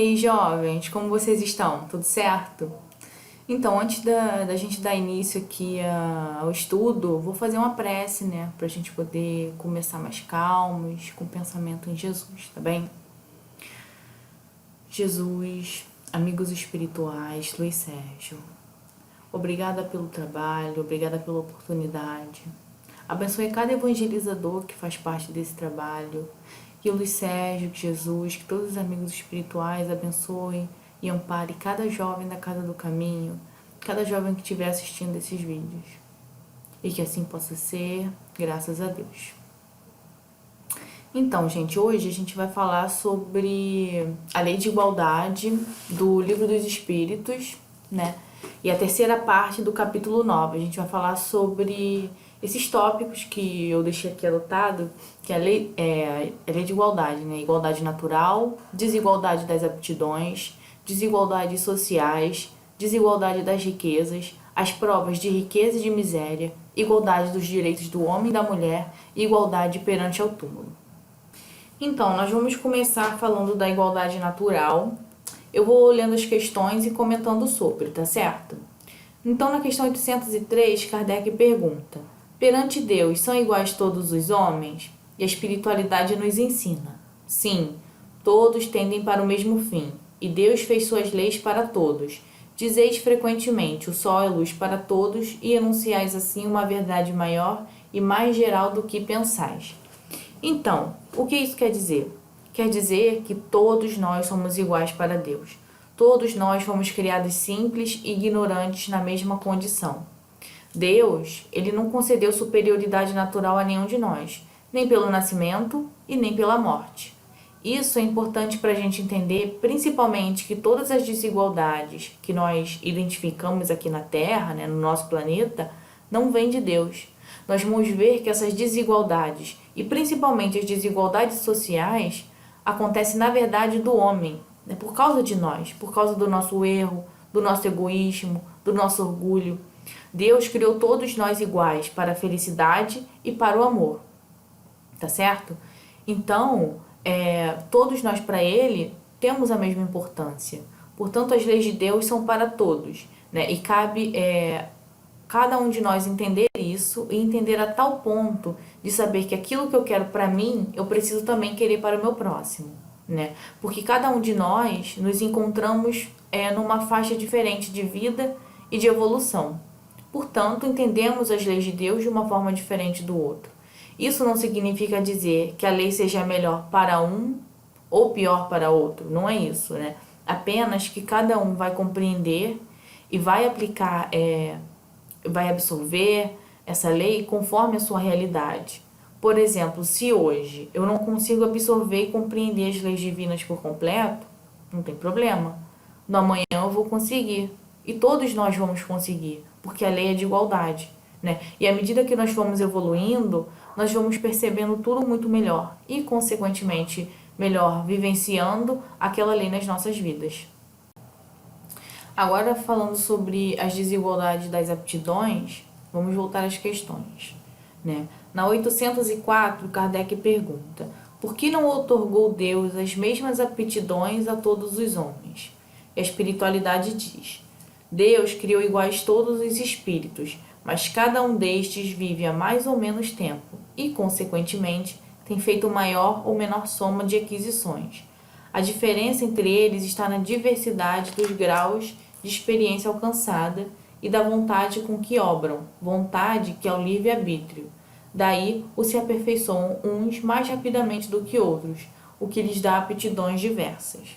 E aí, jovens, como vocês estão? Tudo certo? Então, antes da gente dar início aqui ao estudo, vou fazer uma prece, né? Pra gente poder começar mais calmos, com pensamento em Jesus, tá bem? Jesus, amigos espirituais, Luiz Sérgio, obrigada pelo trabalho, obrigada pela oportunidade. Abençoe cada evangelizador que faz parte desse trabalho. Que o Luiz Sérgio, que Jesus, que todos os amigos espirituais abençoem e ampare cada jovem da Casa do Caminho, cada jovem que estiver assistindo esses vídeos. E que assim possa ser, graças a Deus. Então, gente, hoje a gente vai falar sobre a Lei de Igualdade do Livro dos Espíritos, né? E a terceira parte do capítulo 9. A gente vai falar sobre esses tópicos que eu deixei aqui anotado, que é a lei de igualdade, né? Igualdade natural, desigualdade das aptidões, desigualdades sociais, desigualdade das riquezas, as provas de riqueza e de miséria, igualdade dos direitos do homem e da mulher e igualdade perante ao túmulo. Então, nós vamos começar falando da igualdade natural. Eu vou lendo as questões e comentando sobre, tá certo? Então, na questão 803, Kardec pergunta: perante Deus, são iguais todos os homens? E a espiritualidade nos ensina: sim, todos tendem para o mesmo fim, e Deus fez suas leis para todos. Dizeis frequentemente: o sol é luz para todos, e enunciais assim uma verdade maior e mais geral do que pensais. Então, o que isso quer dizer? Quer dizer que todos nós somos iguais para Deus. Todos nós fomos criados simples e ignorantes na mesma condição. Deus, ele não concedeu superioridade natural a nenhum de nós, nem pelo nascimento e nem pela morte. Isso é importante para a gente entender, principalmente que todas as desigualdades que nós identificamos aqui na Terra, né, no nosso planeta, não vêm de Deus. Nós vamos ver que essas desigualdades, e principalmente as desigualdades sociais, acontecem na verdade do homem, né, por causa de nós, por causa do nosso erro, do nosso egoísmo, do nosso orgulho. Deus criou todos nós iguais para a felicidade e para o amor, tá certo? Então, todos nós para Ele temos a mesma importância. Portanto, as leis de Deus são para todos, né? E cabe cada um de nós entender isso e entender a tal ponto de saber que aquilo que eu quero para mim, eu preciso também querer para o meu próximo, né? Porque cada um de nós nos encontramos numa faixa diferente de vida e de evolução. Portanto, entendemos as leis de Deus de uma forma diferente do outro. Isso não significa dizer que a lei seja melhor para um ou pior para outro, não é isso, né? Apenas que cada um vai compreender e vai aplicar, vai absorver essa lei conforme a sua realidade. Por exemplo, se hoje eu não consigo absorver e compreender as leis divinas por completo, não tem problema. No amanhã eu vou conseguir. E todos nós vamos conseguir, porque a lei é de igualdade, né? E à medida que nós vamos evoluindo, nós vamos percebendo tudo muito melhor e, consequentemente, melhor vivenciando aquela lei nas nossas vidas. Agora, falando sobre as desigualdades das aptidões, vamos voltar às questões, né? Na 804, Kardec pergunta: por que não outorgou Deus as mesmas aptidões a todos os homens? E a espiritualidade diz: Deus criou iguais todos os espíritos, mas cada um destes vive há mais ou menos tempo e, consequentemente, tem feito maior ou menor soma de aquisições. A diferença entre eles está na diversidade dos graus de experiência alcançada e da vontade com que obram, vontade que é o livre-arbítrio. Daí, o se aperfeiçoam uns mais rapidamente do que outros, o que lhes dá aptidões diversas.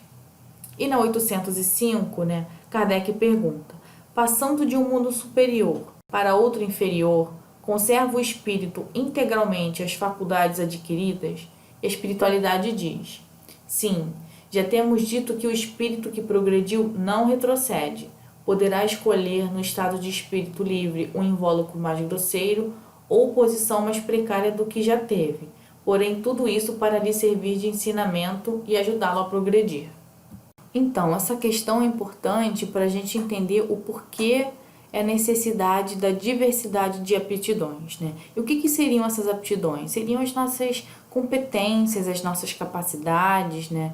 E na 805, né, Kardec pergunta: passando de um mundo superior para outro inferior, conserva o espírito integralmente as faculdades adquiridas? E a espiritualidade diz: sim, já temos dito que o espírito que progrediu não retrocede. Poderá escolher no estado de espírito livre um invólucro mais grosseiro ou posição mais precária do que já teve, porém tudo isso para lhe servir de ensinamento e ajudá-lo a progredir. Então, essa questão é importante para a gente entender o porquê é a necessidade da diversidade de aptidões, né? E o que seriam essas aptidões? Seriam as nossas competências, as nossas capacidades, né?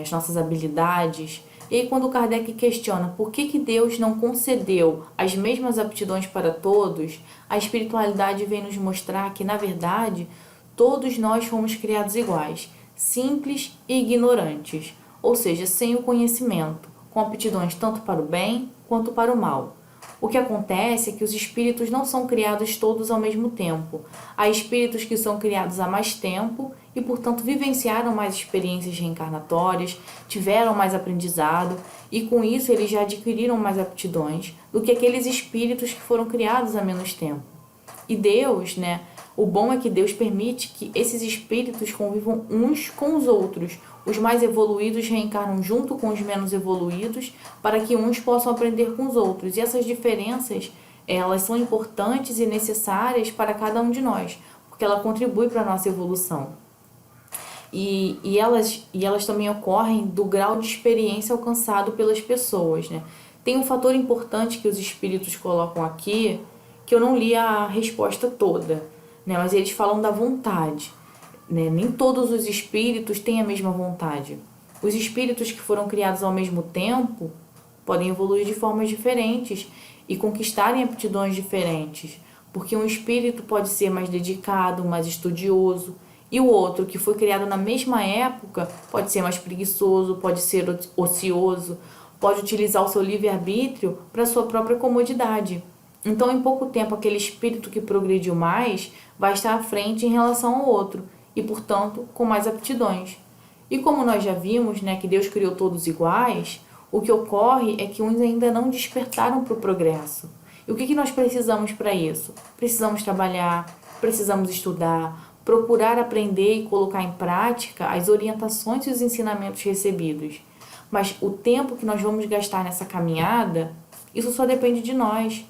as nossas habilidades. E aí quando Kardec questiona por que Deus não concedeu as mesmas aptidões para todos, a espiritualidade vem nos mostrar que, na verdade, todos nós fomos criados iguais, simples e ignorantes, ou seja, sem o conhecimento, com aptidões tanto para o bem quanto para o mal. O que acontece é que os espíritos não são criados todos ao mesmo tempo. Há espíritos que são criados há mais tempo e, portanto, vivenciaram mais experiências reencarnatórias, tiveram mais aprendizado e, com isso, eles já adquiriram mais aptidões do que aqueles espíritos que foram criados há menos tempo. E Deus, o bom é que Deus permite que esses espíritos convivam uns com os outros. Os mais evoluídos reencarnam junto com os menos evoluídos para que uns possam aprender com os outros. E essas diferenças, elas são importantes e necessárias para cada um de nós, porque ela contribui para a nossa evolução. E elas também ocorrem do grau de experiência alcançado pelas pessoas, Tem um fator importante que os espíritos colocam aqui, que eu não li a resposta toda, mas eles falam da vontade. Nem todos os espíritos têm a mesma vontade. Os espíritos que foram criados ao mesmo tempo podem evoluir de formas diferentes e conquistarem aptidões diferentes, porque um espírito pode ser mais dedicado, mais estudioso, e o outro, que foi criado na mesma época, pode ser mais preguiçoso, pode ser ocioso, pode utilizar o seu livre-arbítrio para sua própria comodidade. Então, em pouco tempo, aquele espírito que progrediu mais vai estar à frente em relação ao outro e, portanto, com mais aptidões. E como nós já vimos, que Deus criou todos iguais, o que ocorre é que uns ainda não despertaram para o progresso. E o que nós precisamos para isso? Precisamos trabalhar, precisamos estudar, procurar aprender e colocar em prática as orientações e os ensinamentos recebidos. Mas o tempo que nós vamos gastar nessa caminhada, isso só depende de nós.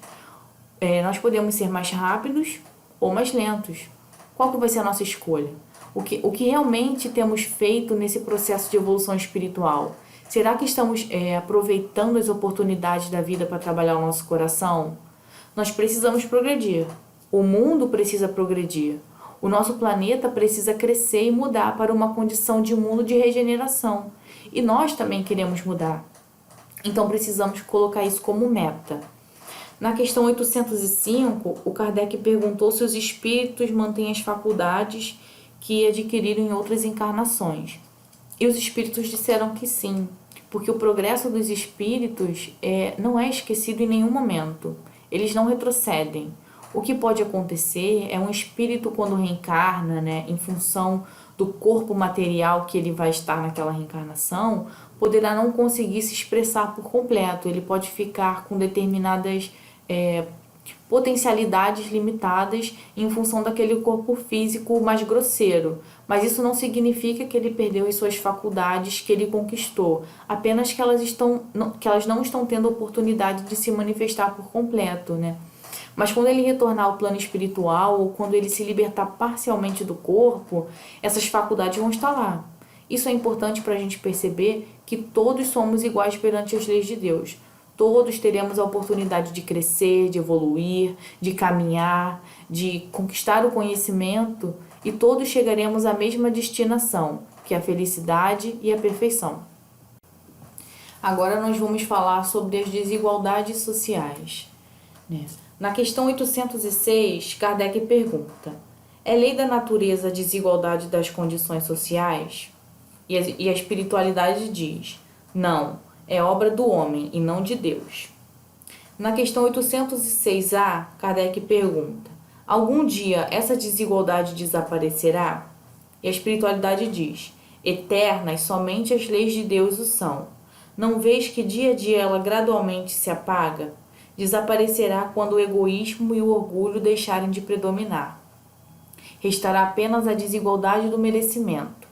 Nós podemos ser mais rápidos ou mais lentos. Qual que vai ser a nossa escolha? O que realmente temos feito nesse processo de evolução espiritual? Será que estamos aproveitando as oportunidades da vida para trabalhar o nosso coração? Nós precisamos progredir. O mundo precisa progredir. O nosso planeta precisa crescer e mudar para uma condição de mundo de regeneração. E nós também queremos mudar. Então precisamos colocar isso como meta. Na questão 805, o Kardec perguntou se os espíritos mantêm as faculdades que adquiriram em outras encarnações. E os espíritos disseram que sim, porque o progresso dos espíritos não é esquecido em nenhum momento. Eles não retrocedem. O que pode acontecer é um espírito, quando reencarna, em função do corpo material que ele vai estar naquela reencarnação, poderá não conseguir se expressar por completo. Ele pode ficar com determinadas potencialidades limitadas em função daquele corpo físico mais grosseiro. Mas isso não significa que ele perdeu as suas faculdades que ele conquistou, apenas que elas não estão tendo oportunidade de se manifestar por completo, Mas quando ele retornar ao plano espiritual ou quando ele se libertar parcialmente do corpo, essas faculdades vão estar lá. Isso é importante para a gente perceber que todos somos iguais perante as leis de Deus. Todos teremos a oportunidade de crescer, de evoluir, de caminhar, de conquistar o conhecimento e todos chegaremos à mesma destinação, que é a felicidade e a perfeição. Agora nós vamos falar sobre as desigualdades sociais. Na questão 806, Kardec pergunta: é lei da natureza a desigualdade das condições sociais? E a espiritualidade diz: não, é obra do homem e não de Deus. Na questão 806A, Kardec pergunta: algum dia essa desigualdade desaparecerá? E a espiritualidade diz: eternas somente as leis de Deus o são. Não vês que dia a dia ela gradualmente se apaga? Desaparecerá quando o egoísmo e o orgulho deixarem de predominar. Restará apenas a desigualdade do merecimento.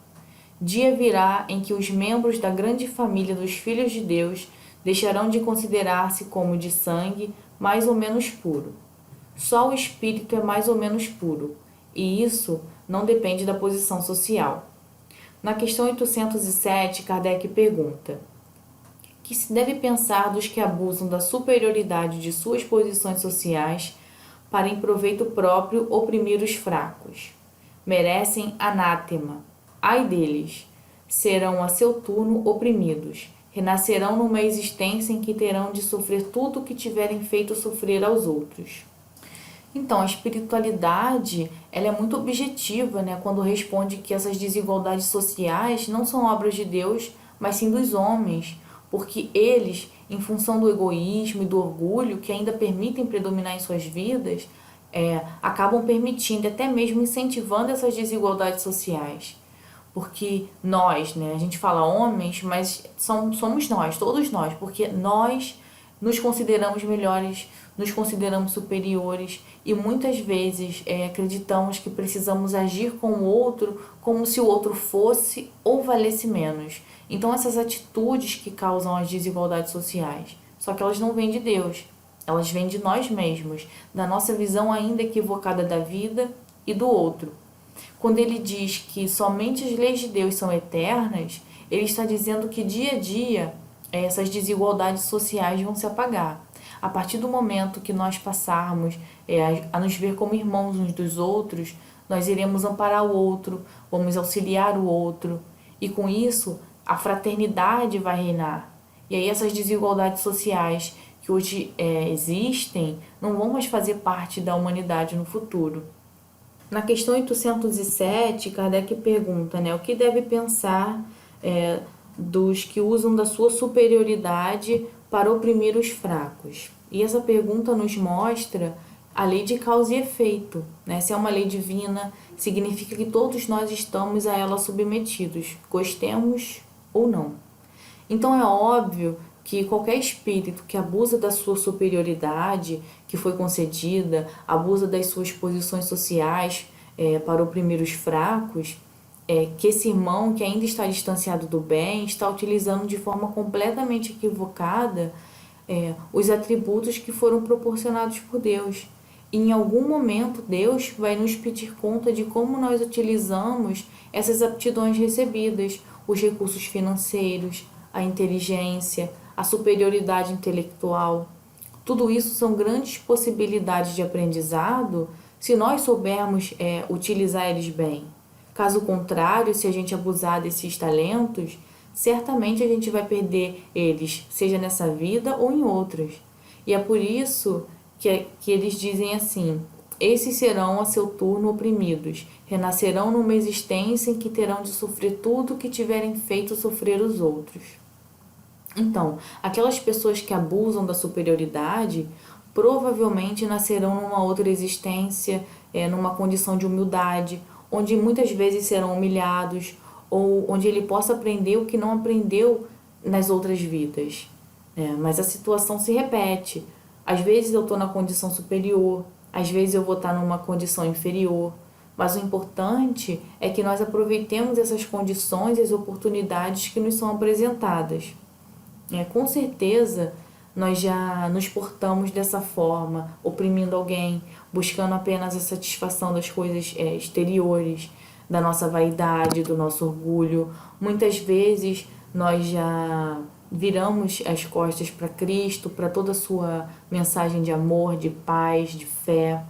Dia virá em que os membros da grande família dos filhos de Deus deixarão de considerar-se como de sangue mais ou menos puro. Só o espírito é mais ou menos puro, e isso não depende da posição social. Na questão 807, Kardec pergunta: que se deve pensar dos que abusam da superioridade de suas posições sociais para em proveito próprio oprimir os fracos? Merecem anátema. Ai deles! serão a seu turno oprimidos. Renascerão numa existência em que terão de sofrer tudo o que tiverem feito sofrer aos outros. Então, a espiritualidade, ela é muito objetiva, né, quando responde que essas desigualdades sociais não são obras de Deus, mas sim dos homens, porque eles, em função do egoísmo e do orgulho que ainda permitem predominar em suas vidas, acabam permitindo, até mesmo incentivando essas desigualdades sociais. Porque nós, né, a gente fala homens, mas somos nós, todos nós, porque nós nos consideramos melhores, nos consideramos superiores e muitas vezes acreditamos que precisamos agir com o outro como se o outro fosse ou valesse menos. Então essas atitudes que causam as desigualdades sociais, só que elas não vêm de Deus, elas vêm de nós mesmos, da nossa visão ainda equivocada da vida e do outro. Quando ele diz que somente as leis de Deus são eternas, ele está dizendo que dia a dia essas desigualdades sociais vão se apagar. A partir do momento que nós passarmos a nos ver como irmãos uns dos outros, nós iremos amparar o outro, vamos auxiliar o outro. E com isso, a fraternidade vai reinar. E aí essas desigualdades sociais que hoje existem não vão mais fazer parte da humanidade no futuro. Na questão 807, Kardec pergunta, né, o que deve pensar dos que usam da sua superioridade para oprimir os fracos? E essa pergunta nos mostra a lei de causa e efeito, né? Se é uma lei divina, significa que todos nós estamos a ela submetidos, gostemos ou não. Então é óbvio que qualquer espírito que abusa da sua superioridade que foi concedida, abusa das suas posições sociais para oprimir os fracos, que esse irmão que ainda está distanciado do bem está utilizando de forma completamente equivocada os atributos que foram proporcionados por Deus. E em algum momento Deus vai nos pedir conta de como nós utilizamos essas aptidões recebidas, os recursos financeiros, a inteligência, a superioridade intelectual. Tudo isso são grandes possibilidades de aprendizado se nós soubermos utilizar eles bem. Caso contrário, se a gente abusar desses talentos, certamente a gente vai perder eles, seja nessa vida ou em outras. E é por isso que eles dizem assim: esses serão a seu turno oprimidos, renascerão numa existência em que terão de sofrer tudo o que tiverem feito sofrer os outros. Então, aquelas pessoas que abusam da superioridade provavelmente nascerão numa outra existência, numa condição de humildade, onde muitas vezes serão humilhados, ou onde ele possa aprender o que não aprendeu nas outras vidas. Mas a situação se repete. Às vezes eu estou na condição superior, às vezes eu vou estar numa condição inferior, mas o importante é que nós aproveitemos essas condições e as oportunidades que nos são apresentadas. Com certeza, nós já nos portamos dessa forma, oprimindo alguém, buscando apenas a satisfação das coisas exteriores, da nossa vaidade, do nosso orgulho. Muitas vezes nós já viramos as costas para Cristo, para toda a sua mensagem de amor, de paz, de fé.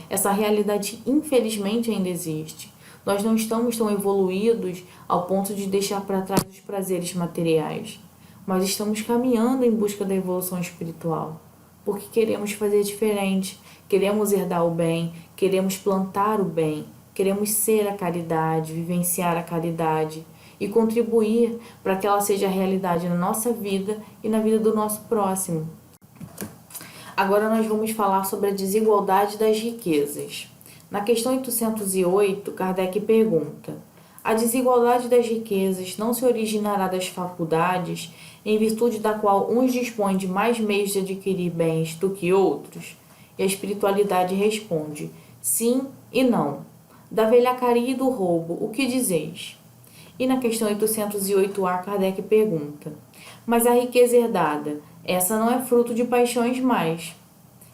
Essa realidade, infelizmente, ainda existe. Nós não estamos tão evoluídos ao ponto de deixar para trás os prazeres materiais. Mas estamos caminhando em busca da evolução espiritual, porque queremos fazer diferente, queremos herdar o bem, queremos plantar o bem, queremos ser a caridade, vivenciar a caridade e contribuir para que ela seja realidade na nossa vida e na vida do nosso próximo. Agora nós vamos falar sobre a desigualdade das riquezas. Na questão 808, Kardec pergunta: a desigualdade das riquezas não se originará das faculdades, em virtude da qual uns dispõem de mais meios de adquirir bens do que outros? E a espiritualidade responde: sim e não. Da velhacaria e do roubo, o que dizeis? E na questão 808A, Kardec pergunta: mas a riqueza herdada, essa não é fruto de paixões mais?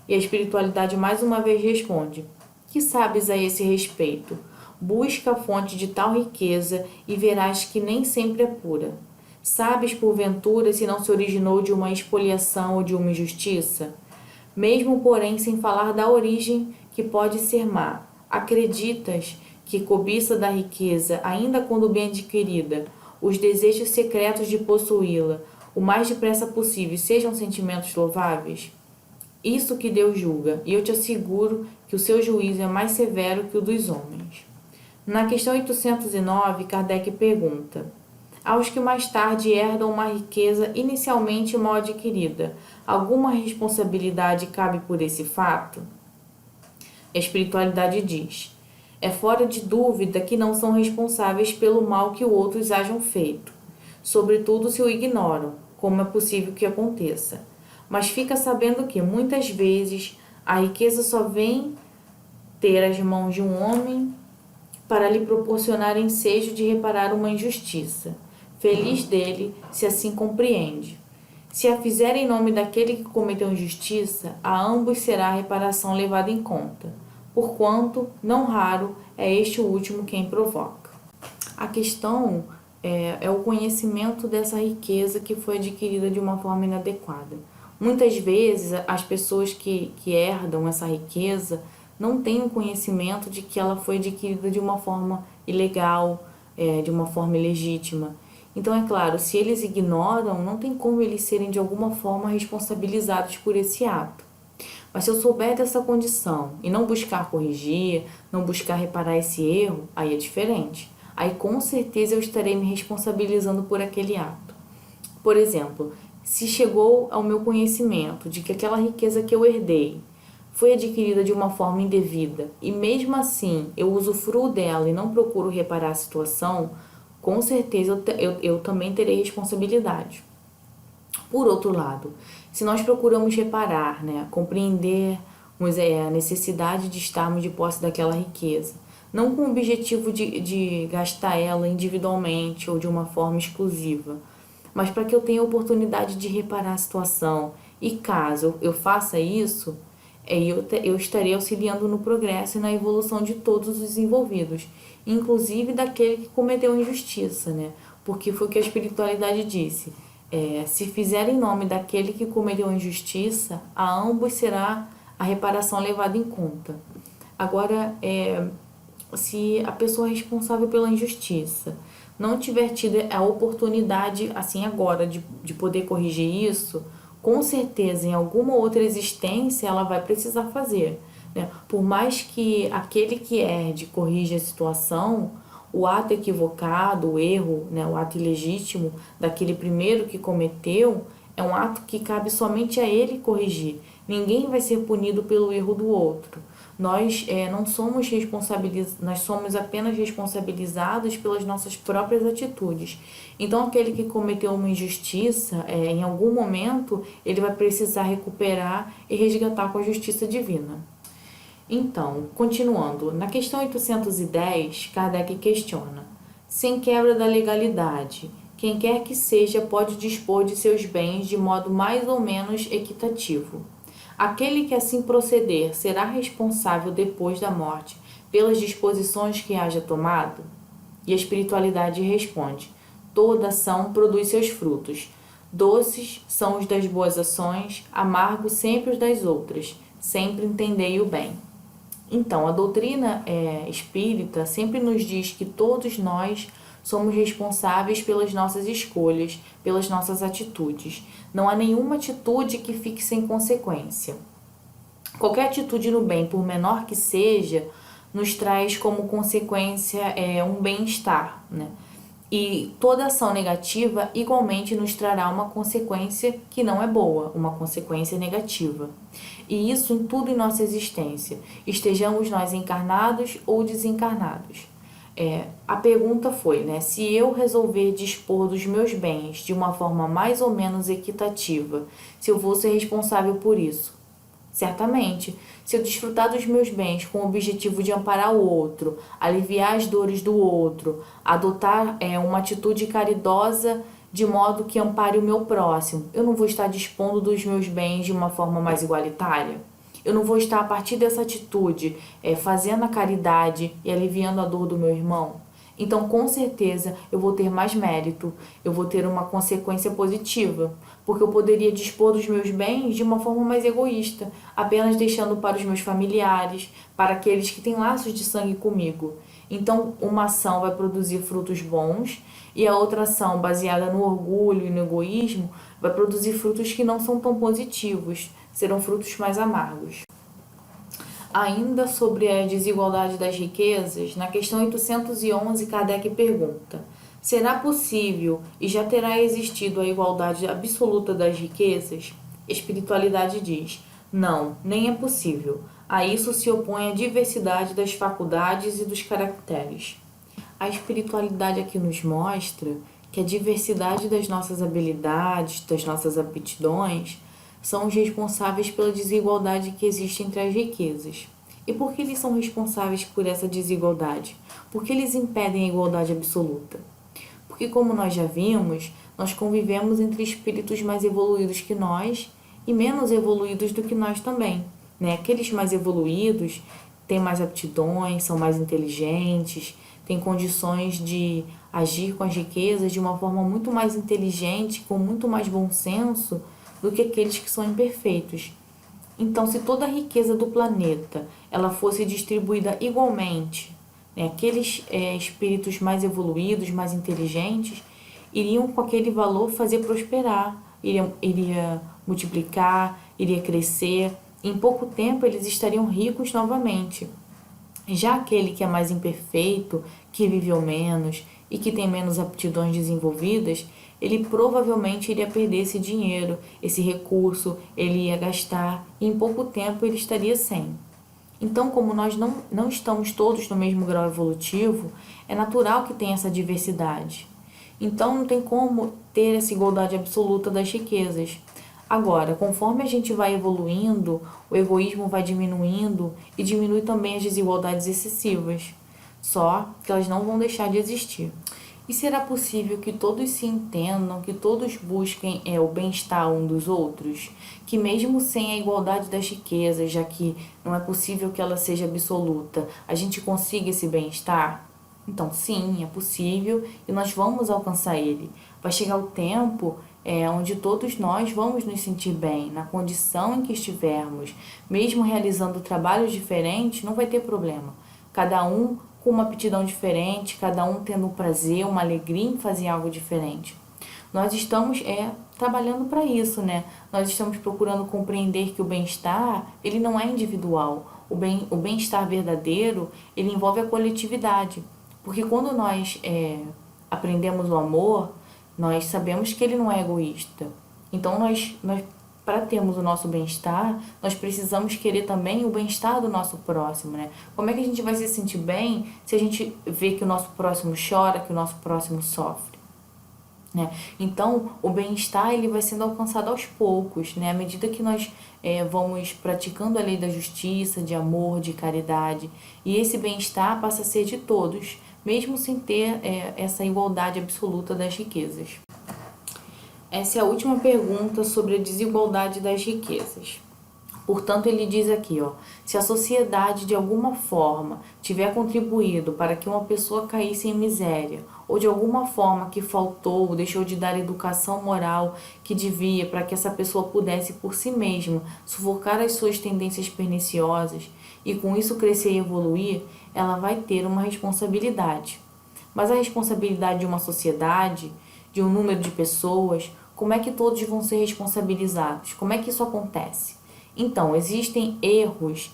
E a espiritualidade mais uma vez responde: que sabes a esse respeito? Busca a fonte de tal riqueza e verás que nem sempre é pura. Sabes, porventura, se não se originou de uma expoliação ou de uma injustiça? Mesmo, porém, sem falar da origem, que pode ser má, acreditas que cobiça da riqueza, ainda quando bem adquirida, os desejos secretos de possuí-la, o mais depressa possível, sejam sentimentos louváveis? Isso que Deus julga, e eu te asseguro que o seu juízo é mais severo que o dos homens. Na questão 809, Kardec pergunta: aos que mais tarde herdam uma riqueza inicialmente mal adquirida, alguma responsabilidade cabe por esse fato? A espiritualidade diz: é fora de dúvida que não são responsáveis pelo mal que outros hajam feito, sobretudo se o ignoram, como é possível que aconteça. Mas fica sabendo que, muitas vezes, a riqueza só vem ter as mãos de um homem para lhe proporcionar ensejo de reparar uma injustiça. Feliz dele, se assim compreende. Se a fizer em nome daquele que cometeu injustiça, a ambos será a reparação levada em conta, porquanto, não raro, é este o último quem provoca. A questão é o conhecimento dessa riqueza que foi adquirida de uma forma inadequada. Muitas vezes, as pessoas que herdam essa riqueza não têm o conhecimento de que ela foi adquirida de uma forma ilegal, de uma forma ilegítima. Então, é claro, se eles ignoram, não tem como eles serem de alguma forma responsabilizados por esse ato. Mas se eu souber dessa condição e não buscar corrigir, não buscar reparar esse erro, aí é diferente. Aí com certeza eu estarei me responsabilizando por aquele ato. Por exemplo, se chegou ao meu conhecimento de que aquela riqueza que eu herdei foi adquirida de uma forma indevida e mesmo assim eu usufruo dela e não procuro reparar a situação, com certeza eu também terei responsabilidade. Por outro lado, se nós procuramos reparar, compreender a necessidade de estarmos de posse daquela riqueza, não com o objetivo de gastar ela individualmente ou de uma forma exclusiva, mas para que eu tenha a oportunidade de reparar a situação. E caso eu faça isso, eu estarei auxiliando no progresso e na evolução de todos os envolvidos, inclusive daquele que cometeu injustiça, Porque foi o que a espiritualidade disse. Se fizer em nome daquele que cometeu injustiça, a ambos será a reparação levada em conta. Agora, se a pessoa responsável pela injustiça não tiver tido a oportunidade, assim agora, de poder corrigir isso, com certeza em alguma outra existência ela vai precisar fazer. Por mais que aquele que herde corrija a situação, o ato equivocado, o erro, o ato ilegítimo daquele primeiro que cometeu, é um ato que cabe somente a ele corrigir. Ninguém vai ser punido pelo erro do outro. Nós não somos nós somos apenas responsabilizados pelas nossas próprias atitudes. Então, aquele que cometeu uma injustiça, em algum momento, ele vai precisar recuperar e resgatar com a justiça divina. Então, continuando, na questão 810, Kardec questiona: sem quebra da legalidade, quem quer que seja pode dispor de seus bens de modo mais ou menos equitativo. Aquele que assim proceder será responsável depois da morte pelas disposições que haja tomado? E a espiritualidade responde: toda ação produz seus frutos. Doces são os das boas ações, amargos sempre os das outras. Sempre entendei o bem. Então, a doutrina espírita sempre nos diz que todos nós somos responsáveis pelas nossas escolhas, pelas nossas atitudes. Não há nenhuma atitude que fique sem consequência. Qualquer atitude no bem, por menor que seja, nos traz como consequência um bem-estar, E toda ação negativa igualmente nos trará uma consequência que não é boa, uma consequência negativa. E isso em tudo em nossa existência, estejamos nós encarnados ou desencarnados. A pergunta foi, se eu resolver dispor dos meus bens de uma forma mais ou menos equitativa, se eu vou ser responsável por isso? Certamente, se eu desfrutar dos meus bens com o objetivo de amparar o outro, aliviar as dores do outro, adotar uma atitude caridosa de modo que ampare o meu próximo, eu não vou estar dispondo dos meus bens de uma forma mais igualitária? Eu não vou estar, a partir dessa atitude, fazendo a caridade e aliviando a dor do meu irmão? Então, com certeza, eu vou ter mais mérito, eu vou ter uma consequência positiva, porque eu poderia dispor dos meus bens de uma forma mais egoísta, apenas deixando para os meus familiares, para aqueles que têm laços de sangue comigo. Então, uma ação vai produzir frutos bons e a outra ação, baseada no orgulho e no egoísmo, vai produzir frutos que não são tão positivos, serão frutos mais amargos. Ainda sobre a desigualdade das riquezas, na questão 811, Kardec pergunta: será possível e já terá existido a igualdade absoluta das riquezas? Espiritualidade diz: não, nem é possível. A isso se opõe a diversidade das faculdades e dos caracteres. A espiritualidade aqui nos mostra que a diversidade das nossas habilidades, das nossas aptidões, são os responsáveis pela desigualdade que existe entre as riquezas. E por que eles são responsáveis por essa desigualdade? Porque eles impedem a igualdade absoluta. Porque, como nós já vimos, nós convivemos entre espíritos mais evoluídos que nós e menos evoluídos do que nós também. Aqueles mais evoluídos têm mais aptidões, são mais inteligentes, têm condições de agir com as riquezas de uma forma muito mais inteligente, com muito mais bom senso, do que aqueles que são imperfeitos. Então, se toda a riqueza do planeta ela fosse distribuída igualmente, aqueles espíritos mais evoluídos, mais inteligentes, iriam com aquele valor fazer prosperar, iria multiplicar, iria crescer. Em pouco tempo, eles estariam ricos novamente. Já aquele que é mais imperfeito, que viveu menos e que tem menos aptidões desenvolvidas, ele provavelmente iria perder esse dinheiro, esse recurso, ele ia gastar e em pouco tempo ele estaria sem. Então, como nós não estamos todos no mesmo grau evolutivo, é natural que tenha essa diversidade. Então, não tem como ter essa igualdade absoluta das riquezas. Agora, conforme a gente vai evoluindo, o egoísmo vai diminuindo e diminui também as desigualdades excessivas. Só que elas não vão deixar de existir. E será possível que todos se entendam, que todos busquem o bem-estar um dos outros? Que mesmo sem a igualdade das riquezas, já que não é possível que ela seja absoluta, a gente consiga esse bem-estar? Então, sim, é possível e nós vamos alcançar ele. Vai chegar o tempo onde todos nós vamos nos sentir bem, na condição em que estivermos. Mesmo realizando trabalhos diferentes, não vai ter problema. Cada um com uma aptidão diferente, cada um tendo um prazer, uma alegria em fazer algo diferente. Nós estamos trabalhando para isso, Nós estamos procurando compreender que o bem-estar, ele não é individual. O bem-estar verdadeiro, ele envolve a coletividade. Porque quando nós aprendemos o amor, nós sabemos que ele não é egoísta. Então, nós para termos o nosso bem-estar, nós precisamos querer também o bem-estar do nosso próximo, Como é que a gente vai se sentir bem se a gente vê que o nosso próximo chora, que o nosso próximo sofre, Então, o bem-estar ele vai sendo alcançado aos poucos, À medida que nós vamos praticando a lei da justiça, de amor, de caridade, e esse bem-estar passa a ser de todos, mesmo sem ter essa igualdade absoluta das riquezas. Essa é a última pergunta sobre a desigualdade das riquezas. Portanto, ele diz aqui, se a sociedade de alguma forma tiver contribuído para que uma pessoa caísse em miséria, ou de alguma forma que faltou, deixou de dar educação moral que devia para que essa pessoa pudesse por si mesma sufocar as suas tendências perniciosas e com isso crescer e evoluir, ela vai ter uma responsabilidade. Mas a responsabilidade de uma sociedade, de um número de pessoas, como é que todos vão ser responsabilizados? Como é que isso acontece? Então, existem erros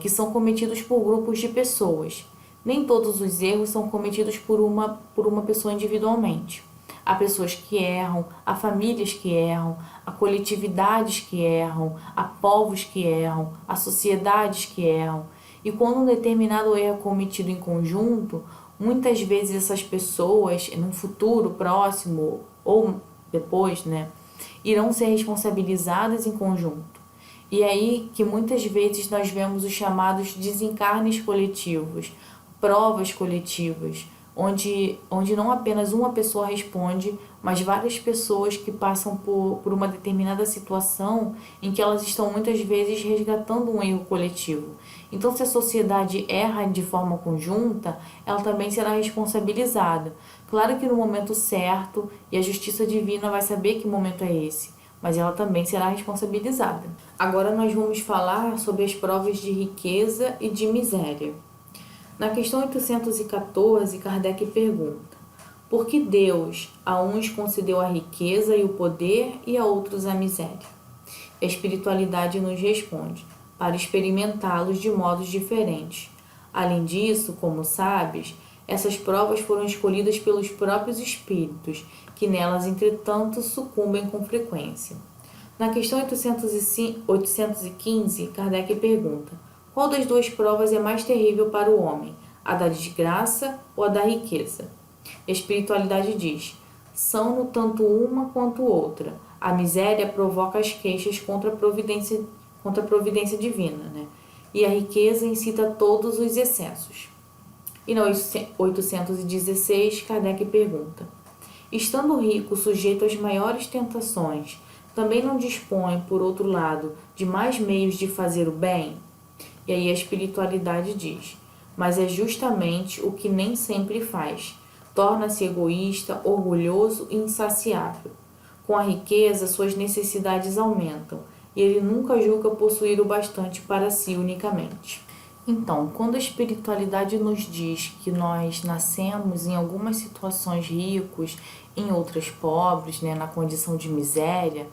que são cometidos por grupos de pessoas. Nem todos os erros são cometidos por uma pessoa individualmente. Há pessoas que erram, há famílias que erram, há coletividades que erram, há povos que erram, há sociedades que erram. E quando um determinado erro é cometido em conjunto, muitas vezes essas pessoas, num futuro próximo ou depois, irão ser responsabilizadas em conjunto. E é aí que muitas vezes nós vemos os chamados desencarnes coletivos, provas coletivas, onde não apenas uma pessoa responde, mas várias pessoas que passam por uma determinada situação em que elas estão muitas vezes resgatando um erro coletivo. Então, se a sociedade erra de forma conjunta, ela também será responsabilizada. Claro que no momento certo, e a justiça divina vai saber que momento é esse, mas ela também será responsabilizada. Agora nós vamos falar sobre as provas de riqueza e de miséria. Na questão 814, Kardec pergunta: por que Deus a uns concedeu a riqueza e o poder e a outros a miséria? A espiritualidade nos responde: para experimentá-los de modos diferentes. Além disso, como sabes, essas provas foram escolhidas pelos próprios espíritos, que nelas, entretanto, sucumbem com frequência. Na questão 815, Kardec pergunta: qual das duas provas é mais terrível para o homem, a da desgraça ou a da riqueza? A espiritualidade diz: são-no tanto uma quanto outra. A miséria provoca as queixas contra a providência divina, né? E a riqueza incita todos os excessos. E na 816, Kardec pergunta: estando o rico sujeito às maiores tentações, também não dispõe, por outro lado, de mais meios de fazer o bem? E aí a espiritualidade diz: mas é justamente o que nem sempre faz. Torna-se egoísta, orgulhoso e insaciável. Com a riqueza, suas necessidades aumentam, e ele nunca julga possuir o bastante para si unicamente. Então, quando a espiritualidade nos diz que nós nascemos em algumas situações ricos, em outras pobres, né, na condição de miséria,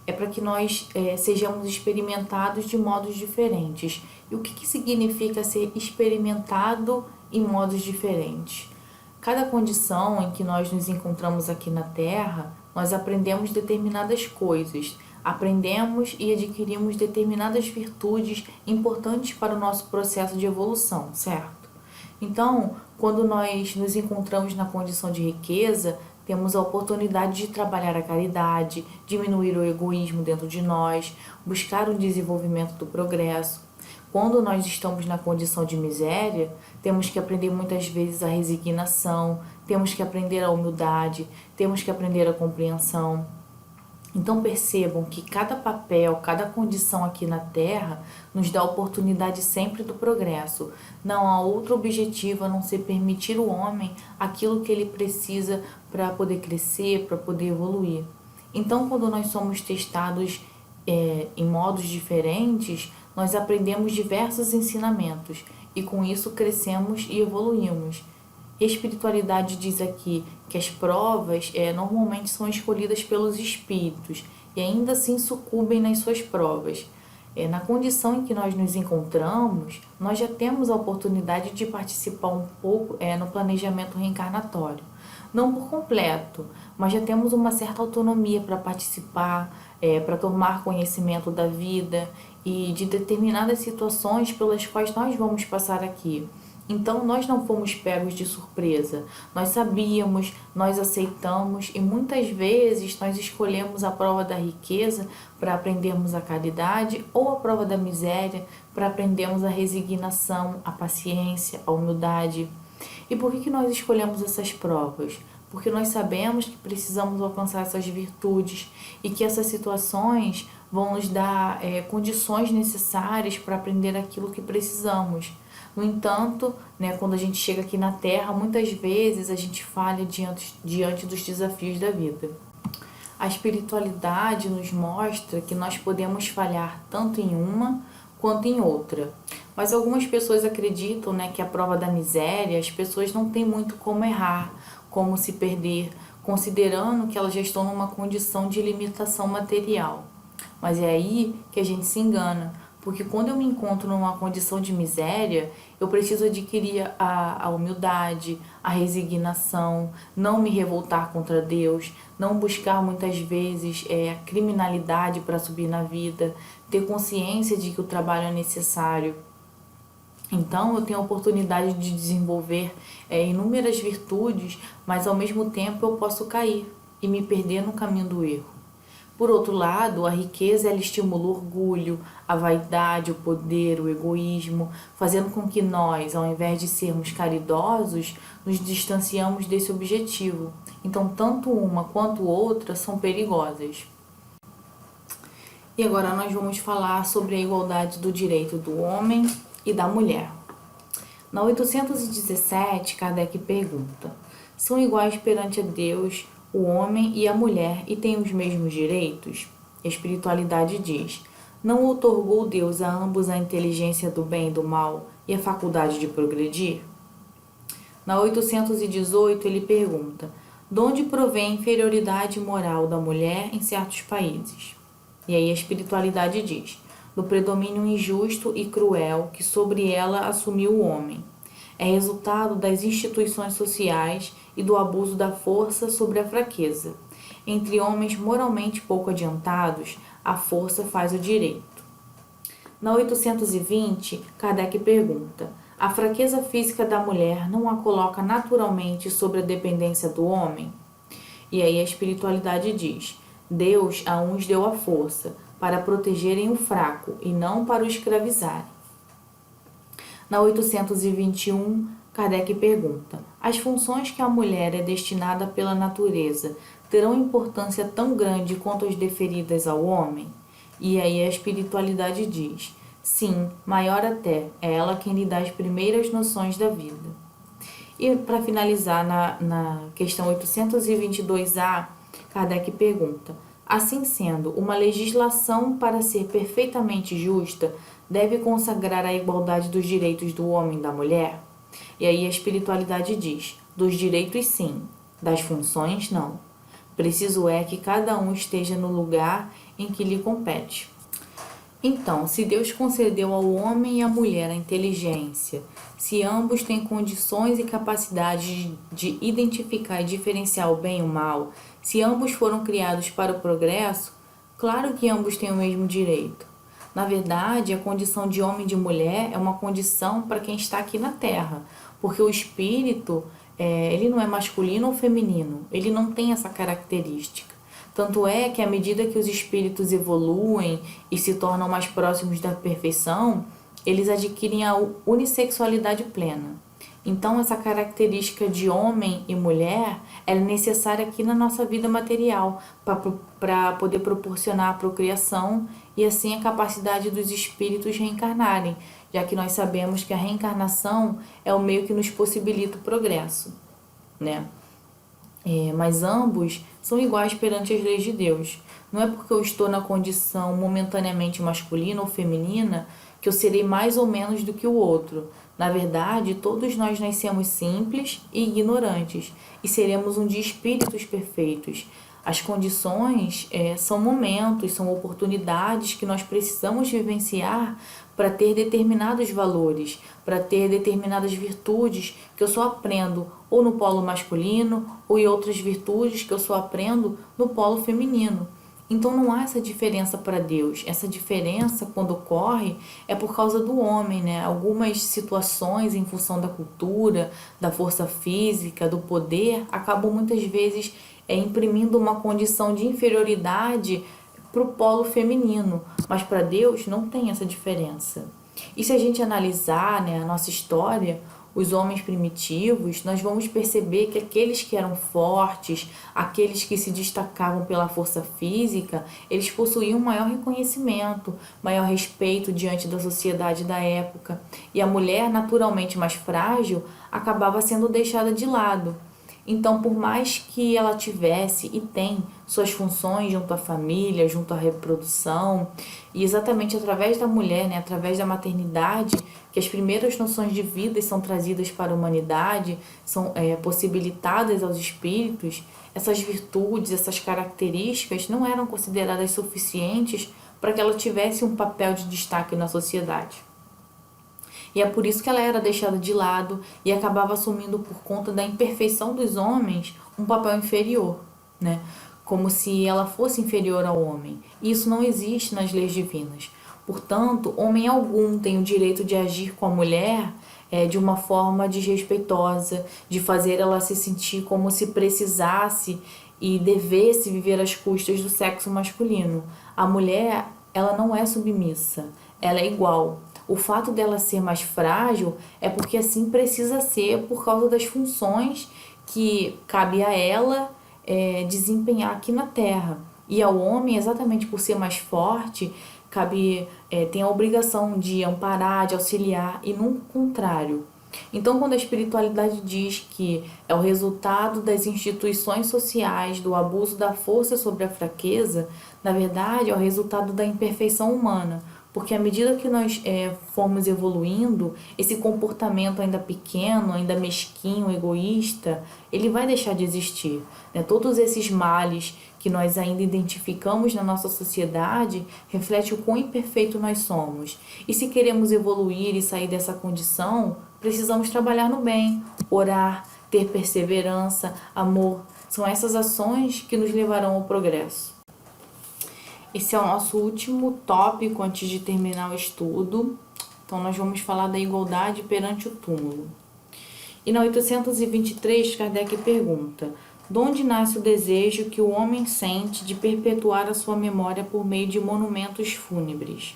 é para que nós sejamos experimentados de modos diferentes. E o que significa ser experimentado em modos diferentes? Cada condição em que nós nos encontramos aqui na Terra, nós aprendemos determinadas coisas, aprendemos e adquirimos determinadas virtudes importantes para o nosso processo de evolução, certo? Então, quando nós nos encontramos na condição de riqueza, temos a oportunidade de trabalhar a caridade, diminuir o egoísmo dentro de nós, buscar o desenvolvimento do progresso. Quando nós estamos na condição de miséria, temos que aprender muitas vezes a resignação, temos que aprender a humildade, temos que aprender a compreensão. Então percebam que cada papel, cada condição aqui na Terra nos dá a oportunidade sempre do progresso. Não há outro objetivo a não ser permitir ao homem aquilo que ele precisa para poder crescer, para poder evoluir. Então, quando nós somos testados em modos diferentes, nós aprendemos diversos ensinamentos e com isso crescemos e evoluímos. A espiritualidade diz aqui que as provas normalmente são escolhidas pelos espíritos e ainda assim sucumbem nas suas provas. Na condição em que nós nos encontramos, nós já temos a oportunidade de participar um pouco no planejamento reencarnatório. Não por completo, mas já temos uma certa autonomia para participar, para tomar conhecimento da vida e de determinadas situações pelas quais nós vamos passar aqui. Então, nós não fomos pegos de surpresa, nós sabíamos, nós aceitamos e muitas vezes nós escolhemos a prova da riqueza para aprendermos a caridade ou a prova da miséria para aprendermos a resignação, a paciência, a humildade. E por que nós escolhemos essas provas? Porque nós sabemos que precisamos alcançar essas virtudes e que essas situações vão nos dar condições necessárias para aprender aquilo que precisamos. No entanto, quando a gente chega aqui na Terra, muitas vezes a gente falha diante dos desafios da vida. A espiritualidade nos mostra que nós podemos falhar tanto em uma quanto em outra. Mas algumas pessoas acreditam que a prova da miséria, as pessoas não têm muito como errar, como se perder, considerando que elas já estão numa condição de limitação material. Mas é aí que a gente se engana, porque quando eu me encontro numa condição de miséria, eu preciso adquirir a humildade, a resignação, não me revoltar contra Deus, não buscar muitas vezes a criminalidade para subir na vida, ter consciência de que o trabalho é necessário. Então, eu tenho a oportunidade de desenvolver inúmeras virtudes, mas ao mesmo tempo eu posso cair e me perder no caminho do erro. Por outro lado, a riqueza ela estimula o orgulho, a vaidade, o poder, o egoísmo, fazendo com que nós, ao invés de sermos caridosos, nos distanciamos desse objetivo. Então, tanto uma quanto outra são perigosas. E agora nós vamos falar sobre a igualdade do direito do homem e da mulher. Na 817, Kardec pergunta: são iguais perante a Deus o homem e a mulher e têm os mesmos direitos? A espiritualidade diz: não outorgou Deus a ambos a inteligência do bem e do mal e a faculdade de progredir? Na 818, ele pergunta: de onde provém a inferioridade moral da mulher em certos países? E aí a espiritualidade diz: do predomínio injusto e cruel que sobre ela assumiu o homem. É resultado das instituições sociais e do abuso da força sobre a fraqueza. Entre homens moralmente pouco adiantados, a força faz o direito. Na 820, Kardec pergunta: a fraqueza física da mulher não a coloca naturalmente sobre a dependência do homem? E aí a espiritualidade diz: Deus a uns deu a força, para protegerem o fraco e não para o escravizarem. Na 821, Kardec pergunta: as funções que a mulher é destinada pela natureza terão importância tão grande quanto as deferidas ao homem? E aí a espiritualidade diz: sim, maior até, é ela quem lhe dá as primeiras noções da vida. E para finalizar, na questão 822A, Kardec pergunta: assim sendo, uma legislação para ser perfeitamente justa deve consagrar a igualdade dos direitos do homem e da mulher? E aí a espiritualidade diz: dos direitos sim, das funções não. Preciso é que cada um esteja no lugar em que lhe compete. Então, se Deus concedeu ao homem e à mulher a inteligência, se ambos têm condições e capacidade de identificar e diferenciar o bem e o mal, se ambos foram criados para o progresso, claro que ambos têm o mesmo direito. Na verdade, a condição de homem e de mulher é uma condição para quem está aqui na Terra, porque o espírito, ele não é masculino ou feminino, ele não tem essa característica. Tanto é que à medida que os espíritos evoluem e se tornam mais próximos da perfeição, eles adquirem a unissexualidade plena. Então, essa característica de homem e mulher é necessária aqui na nossa vida material para poder proporcionar a procriação e assim a capacidade dos espíritos reencarnarem, já que nós sabemos que a reencarnação é o meio que nos possibilita o progresso, né? Mas ambos são iguais perante as leis de Deus. Não é porque eu estou na condição momentaneamente masculina ou feminina que eu serei mais ou menos do que o outro. Na verdade, todos nós nascemos simples e ignorantes e seremos um dia espíritos perfeitos. As condições são momentos, são oportunidades que nós precisamos vivenciar para ter determinados valores, para ter determinadas virtudes que eu só aprendo ou no polo masculino ou em outras virtudes que eu só aprendo no polo feminino. Então não há essa diferença para Deus. Essa diferença, quando ocorre, é por causa do homem, né? Algumas situações, em função da cultura, da força física, do poder, acabam muitas vezes imprimindo uma condição de inferioridade para o polo feminino. Mas para Deus não tem essa diferença. E se a gente analisar, né, a nossa história, os homens primitivos, nós vamos perceber que aqueles que eram fortes, aqueles que se destacavam pela força física, eles possuíam maior reconhecimento, maior respeito diante da sociedade da época. E a mulher, naturalmente mais frágil, acabava sendo deixada de lado. Então, por mais que ela tivesse e tem suas funções junto à família, junto à reprodução, e exatamente através da mulher, né, através da maternidade, que as primeiras noções de vida são trazidas para a humanidade, são possibilitadas aos espíritos, essas virtudes, essas características não eram consideradas suficientes para que ela tivesse um papel de destaque na sociedade. E é por isso que ela era deixada de lado e acabava assumindo, por conta da imperfeição dos homens, um papel inferior, né? Como se ela fosse inferior ao homem. E isso não existe nas leis divinas. Portanto, homem algum tem o direito de agir com a mulher de uma forma desrespeitosa, de fazer ela se sentir como se precisasse e dever-se viver às custas do sexo masculino. A mulher, ela não é submissa, ela é igual. O fato dela ser mais frágil é porque assim precisa ser por causa das funções que cabe a ela desempenhar aqui na Terra. E ao homem, exatamente por ser mais forte, tem a obrigação de amparar, de auxiliar e não o contrário. Então, quando a espiritualidade diz que é o resultado das instituições sociais, do abuso da força sobre a fraqueza, na verdade é o resultado da imperfeição humana. Porque à medida que nós formos evoluindo, esse comportamento ainda pequeno, ainda mesquinho, egoísta, ele vai deixar de existir, né? Todos esses males que nós ainda identificamos na nossa sociedade refletem o quão imperfeito nós somos. E se queremos evoluir e sair dessa condição, precisamos trabalhar no bem, orar, ter perseverança, amor. São essas ações que nos levarão ao progresso. Esse é o nosso último tópico antes de terminar o estudo. Então, nós vamos falar da igualdade perante o túmulo. E na 823, Kardec pergunta: de onde nasce o desejo que o homem sente de perpetuar a sua memória por meio de monumentos fúnebres?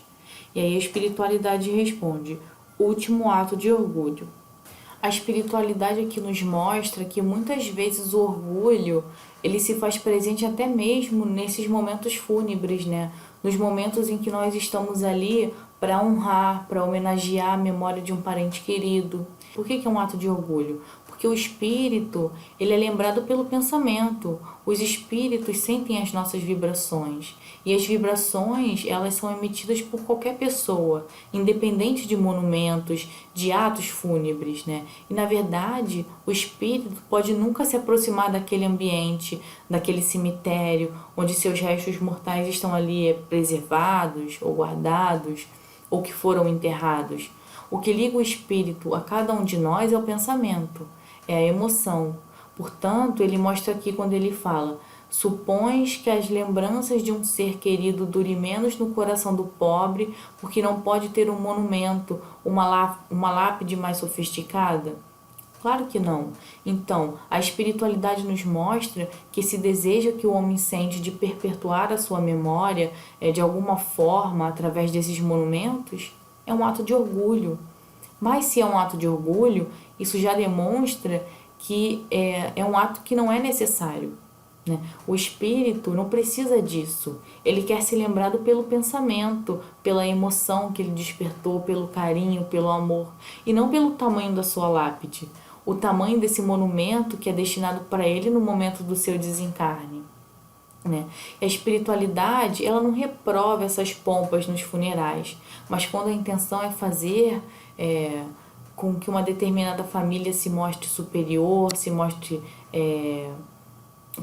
E aí a espiritualidade responde: último ato de orgulho. A espiritualidade aqui nos mostra que muitas vezes o orgulho ele se faz presente até mesmo nesses momentos fúnebres, né? Nos momentos em que nós estamos ali para honrar, para homenagear a memória de um parente querido. Por que é um ato de orgulho? Porque o espírito, ele é lembrado pelo pensamento. Os espíritos sentem as nossas vibrações. E as vibrações, elas são emitidas por qualquer pessoa, independente de monumentos, de atos fúnebres, né? E, na verdade, o espírito pode nunca se aproximar daquele ambiente, daquele cemitério, onde seus restos mortais estão ali preservados ou guardados, ou que foram enterrados. O que liga o espírito a cada um de nós é o pensamento, é a emoção. Portanto, ele mostra aqui quando ele fala: supões que as lembranças de um ser querido dure menos no coração do pobre porque não pode ter um monumento, uma lápide mais sofisticada? Claro que não. Então, a espiritualidade nos mostra que esse desejo que o homem sente de perpetuar a sua memória, de alguma forma, através desses monumentos, é um ato de orgulho. Mas se é um ato de orgulho, isso já demonstra que é um ato que não é necessário, né? O espírito não precisa disso. Ele quer ser lembrado pelo pensamento, pela emoção que ele despertou, pelo carinho, pelo amor, e não pelo tamanho da sua lápide, o tamanho desse monumento que é destinado para ele no momento do seu desencarne, né? A espiritualidade, ela não reprova essas pompas nos funerais, mas quando a intenção é fazer com que uma determinada família se mostre superior, se mostre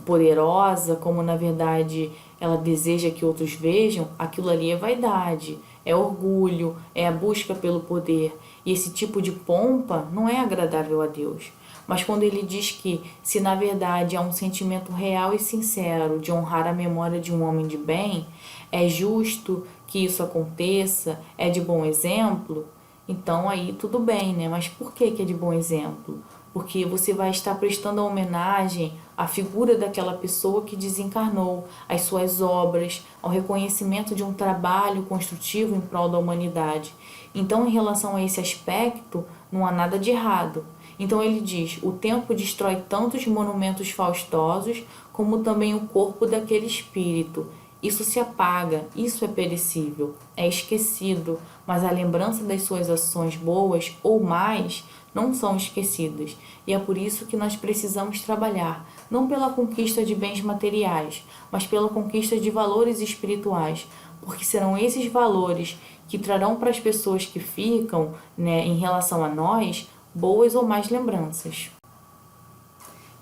poderosa, como na verdade ela deseja que outros vejam, aquilo ali é vaidade, é orgulho, é a busca pelo poder. E esse tipo de pompa não é agradável a Deus. Mas quando ele diz que, se na verdade há um sentimento real e sincero de honrar a memória de um homem de bem, é justo que isso aconteça, é de bom exemplo, então aí tudo bem, né? Mas por que é de bom exemplo? Porque você vai estar prestando a homenagem à figura daquela pessoa que desencarnou, às suas obras, ao reconhecimento de um trabalho construtivo em prol da humanidade. Então, em relação a esse aspecto, não há nada de errado. Então ele diz: o tempo destrói tantos monumentos faustosos, como também o corpo daquele espírito. Isso se apaga, isso é perecível, é esquecido, mas a lembrança das suas ações boas ou mais não são esquecidas. E é por isso que nós precisamos trabalhar, não pela conquista de bens materiais, mas pela conquista de valores espirituais, porque serão esses valores que trarão para as pessoas que ficam, né, em relação a nós, boas ou mais lembranças.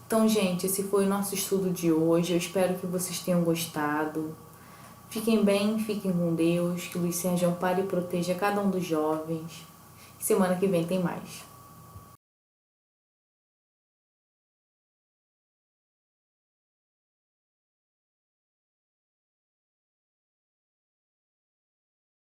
Então, gente, esse foi o nosso estudo de hoje. Eu espero que vocês tenham gostado. Fiquem bem, fiquem com Deus, que Luiz Sérgio ampare e proteja cada um dos jovens. Semana que vem tem mais.